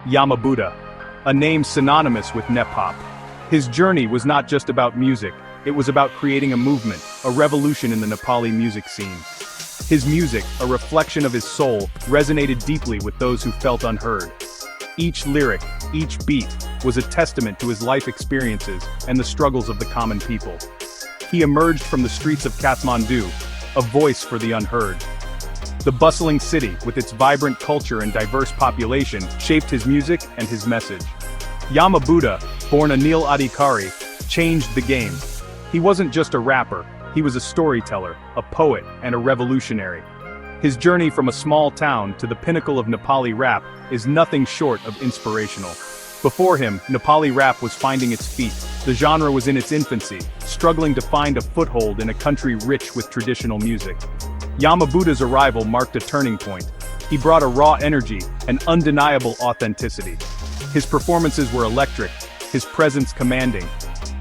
Yamabuddha, a name synonymous with NepHop. His journey was not just about music, it was about creating a movement, a revolution in the Nepali music scene. His music, a reflection of his soul, resonated deeply with those who felt unheard. Each lyric, each beat, was a testament to his life experiences and the struggles of the common people. He emerged from the streets of Kathmandu, a voice for the unheard. The bustling city, with its vibrant culture and diverse population, shaped his music and his message. Yamabuddha, born Anil Adhikari, changed the game. He wasn't just a rapper, he was a storyteller, a poet, and a revolutionary. His journey from a small town to the pinnacle of Nepali rap is nothing short of inspirational. Before him, Nepali rap was finding its feet. The genre was in its infancy, struggling to find a foothold in a country rich with traditional music. Yamabuddha's arrival marked a turning point. He brought a raw energy and undeniable authenticity. His performances were electric, his presence commanding.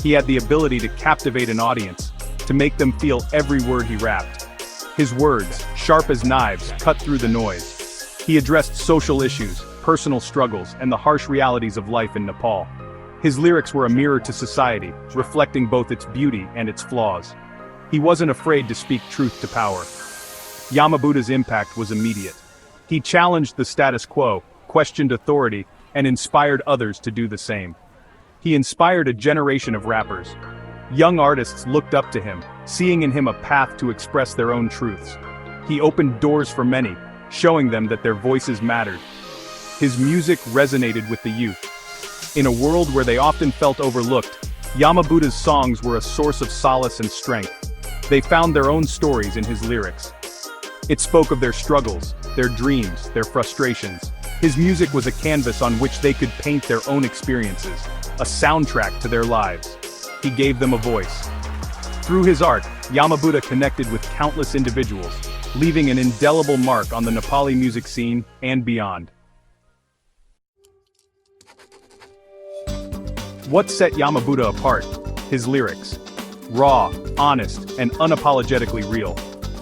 He had the ability to captivate an audience, to make them feel every word he rapped. His words, sharp as knives, cut through the noise. He addressed social issues, personal struggles, and the harsh realities of life in Nepal. His lyrics were a mirror to society, reflecting both its beauty and its flaws. He wasn't afraid to speak truth to power. Yamabuddha's impact was immediate. He challenged the status quo, questioned authority, and inspired others to do the same. He inspired a generation of rappers. Young artists looked up to him, seeing in him a path to express their own truths. He opened doors for many, showing them that their voices mattered. His music resonated with the youth. In a world where they often felt overlooked, Yamabuddha's songs were a source of solace and strength. They found their own stories in his lyrics. It spoke of their struggles, their dreams, their frustrations. His music was a canvas on which they could paint their own experiences, a soundtrack to their lives. He gave them a voice. Through his art, Yamabuddha connected with countless individuals, leaving an indelible mark on the Nepali music scene and beyond. What set Yamabuddha apart? His lyrics. Raw, honest, and unapologetically real.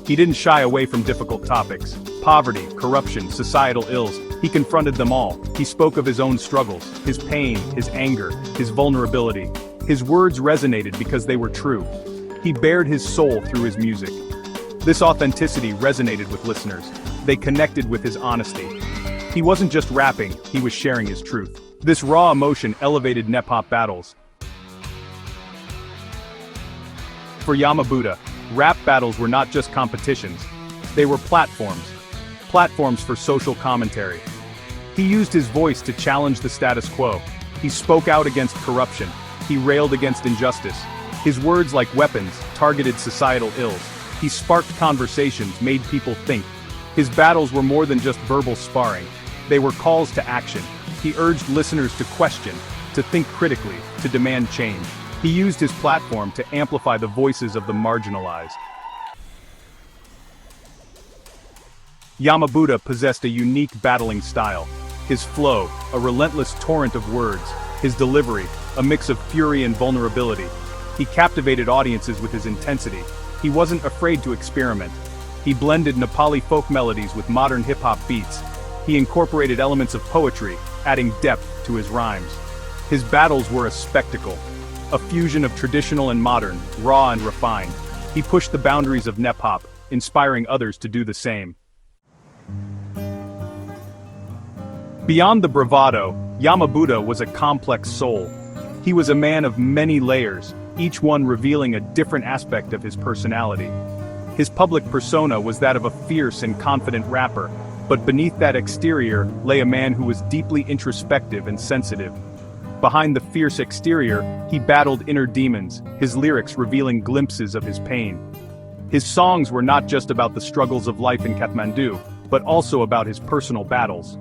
He didn't shy away from difficult topics. Poverty, corruption, societal ills. He confronted them all. He spoke of his own struggles, his pain, his anger, his vulnerability. His words resonated because they were true. He bared his soul through his music. This authenticity resonated with listeners. They connected with his honesty. He wasn't just rapping, he was sharing his truth. This raw emotion elevated NepHop battles. For Yamabuddha, rap battles were not just competitions. They were platforms for social commentary. He used his voice to challenge the status quo. He spoke out against corruption. He railed against injustice. His words, like weapons, targeted societal ills. He sparked conversations, made people think. His battles were more than just verbal sparring. They were calls to action. He urged listeners to question, to think critically, to demand change. He used his platform to amplify the voices of the marginalized. Yamabuddha possessed a unique battling style. His flow, a relentless torrent of words. His delivery, a mix of fury and vulnerability. He captivated audiences with his intensity. He wasn't afraid to experiment. He blended Nepali folk melodies with modern hip-hop beats. He incorporated elements of poetry, adding depth to his rhymes. His battles were a spectacle, a fusion of traditional and modern, raw and refined. He pushed the boundaries of NepHop, inspiring others to do the same. Beyond the bravado, Yamabuddha was a complex soul. He was a man of many layers, each one revealing a different aspect of his personality. His public persona was that of a fierce and confident rapper, but beneath that exterior lay a man who was deeply introspective and sensitive. Behind the fierce exterior, he battled inner demons, his lyrics revealing glimpses of his pain. His songs were not just about the struggles of life in Kathmandu, but also about his personal battles.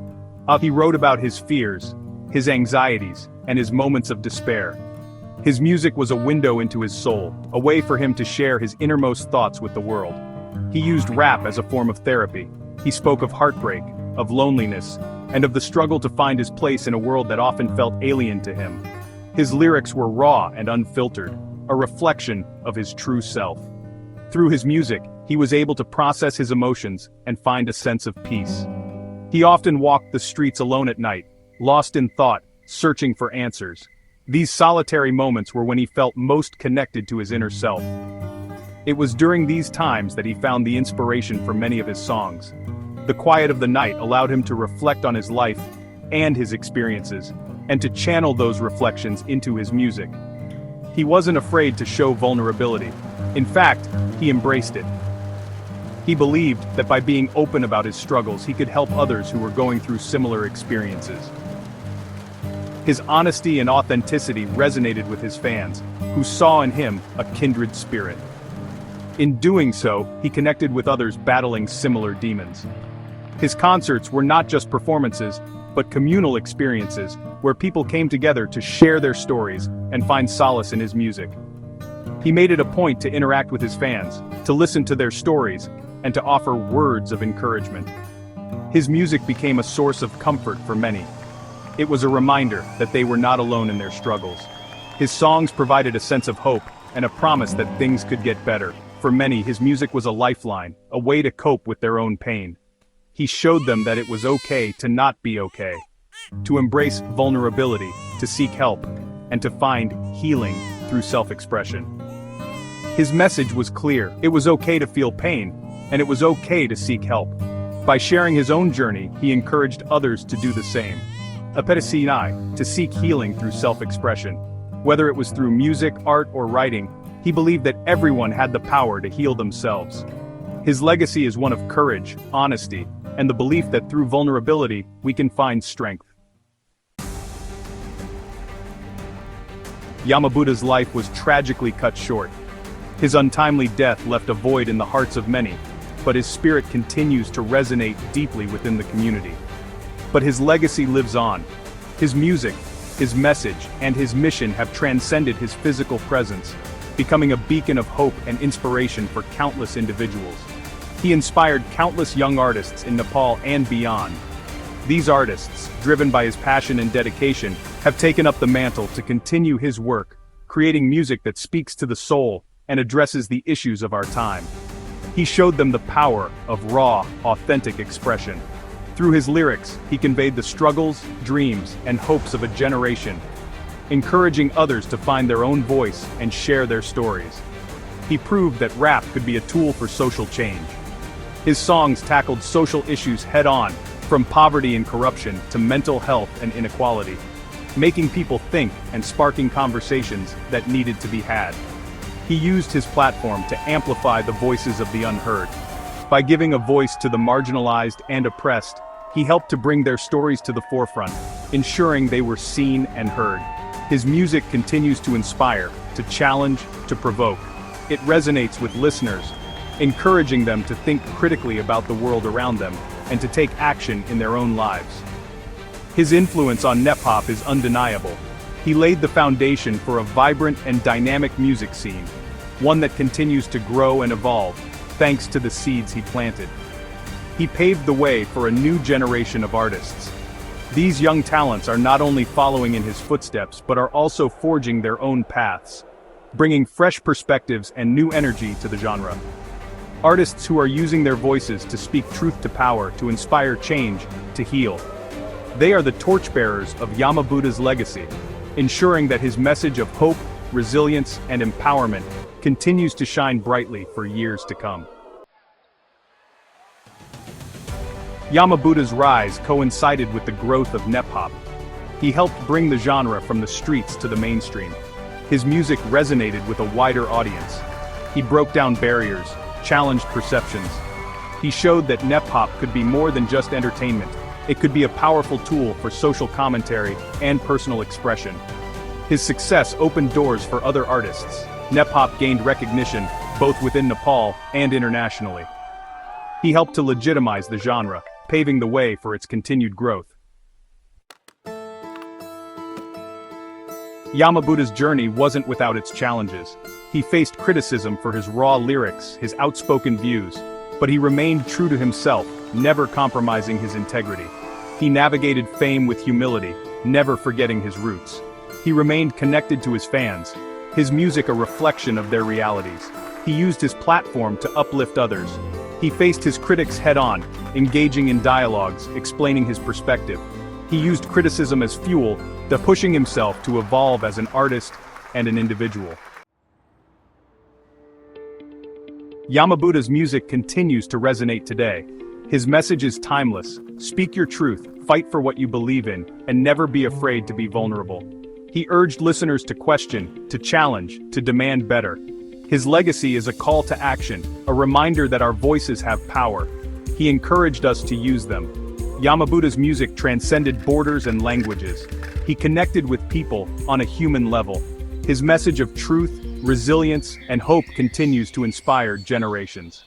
He wrote about his fears, his anxieties, and his moments of despair. His music was a window into his soul, a way for him to share his innermost thoughts with the world. He used rap as a form of therapy. He spoke of heartbreak, of loneliness, and of the struggle to find his place in a world that often felt alien to him. His lyrics were raw and unfiltered, a reflection of his true self. Through his music, he was able to process his emotions and find a sense of peace. He often walked the streets alone at night, lost in thought, searching for answers. These solitary moments were when he felt most connected to his inner self. It was during these times that he found the inspiration for many of his songs. The quiet of the night allowed him to reflect on his life and his experiences, and to channel those reflections into his music. He wasn't afraid to show vulnerability. In fact, he embraced it. He believed that by being open about his struggles, he could help others who were going through similar experiences. His honesty and authenticity resonated with his fans, who saw in him a kindred spirit. In doing so, he connected with others battling similar demons. His concerts were not just performances, but communal experiences, where people came together to share their stories and find solace in his music. He made it a point to interact with his fans, to listen to their stories, and to offer words of encouragement. His music became a source of comfort for many. It was a reminder that they were not alone in their struggles. His songs provided a sense of hope and a promise that things could get better. For many, his music was a lifeline, a way to cope with their own pain. He showed them that it was okay to not be okay, to embrace vulnerability, to seek help, and to find healing through self-expression. His message was clear: it was okay to feel pain, and it was okay to seek help. By sharing his own journey, he encouraged others to do the same. To seek healing through self-expression. Whether it was through music, art, or writing, he believed that everyone had the power to heal themselves. His legacy is one of courage, honesty, and the belief that through vulnerability, we can find strength. Yamabuddha's life was tragically cut short. His untimely death left a void in the hearts of many, but his spirit continues to resonate deeply within the community. But his legacy lives on. His music, his message, and his mission have transcended his physical presence, becoming a beacon of hope and inspiration for countless individuals. He inspired countless young artists in Nepal and beyond. These artists, driven by his passion and dedication, have taken up the mantle to continue his work, creating music that speaks to the soul and addresses the issues of our time. He showed them the power of raw, authentic expression. Through his lyrics, he conveyed the struggles, dreams, and hopes of a generation, encouraging others to find their own voice and share their stories. He proved that rap could be a tool for social change. His songs tackled social issues head-on, from poverty and corruption to mental health and inequality, making people think and sparking conversations that needed to be had. He used his platform to amplify the voices of the unheard. By giving a voice to the marginalized and oppressed, he helped to bring their stories to the forefront, ensuring they were seen and heard. His music continues to inspire, to challenge, to provoke. It resonates with listeners, encouraging them to think critically about the world around them, and to take action in their own lives. His influence on NepHop is undeniable. He laid the foundation for a vibrant and dynamic music scene, one that continues to grow and evolve, thanks to the seeds he planted. He paved the way for a new generation of artists. These young talents are not only following in his footsteps but are also forging their own paths, bringing fresh perspectives and new energy to the genre. Artists who are using their voices to speak truth to power, to inspire change, to heal. They are the torchbearers of Yamabuddha's legacy, ensuring that his message of hope, resilience, and empowerment continues to shine brightly for years to come. Yamabuddha's rise coincided with the growth of NepHop. He helped bring the genre from the streets to the mainstream. His music resonated with a wider audience. He broke down barriers, challenged perceptions. He showed that NepHop could be more than just entertainment. It could be a powerful tool for social commentary and personal expression. His success opened doors for other artists. NepHop gained recognition both within Nepal and internationally. He helped to legitimize the genre, paving the way for its continued growth. Yamabuddha's journey wasn't without its challenges. He faced criticism for his raw lyrics, his outspoken views, but he remained true to himself, never compromising his integrity. He navigated fame with humility, never forgetting his roots. He remained connected to his fans, his music a reflection of their realities. He used his platform to uplift others. He faced his critics head-on, engaging in dialogues, explaining his perspective. He used criticism as fuel, pushing himself to evolve as an artist and an individual. Yamabuddha's music continues to resonate today. His message is timeless: speak your truth, fight for what you believe in, and never be afraid to be vulnerable. He urged listeners to question, to challenge, to demand better. His legacy is a call to action, a reminder that our voices have power. He encouraged us to use them. Yamabuddha's music transcended borders and languages. He connected with people on a human level. His message of truth, resilience, and hope continues to inspire generations.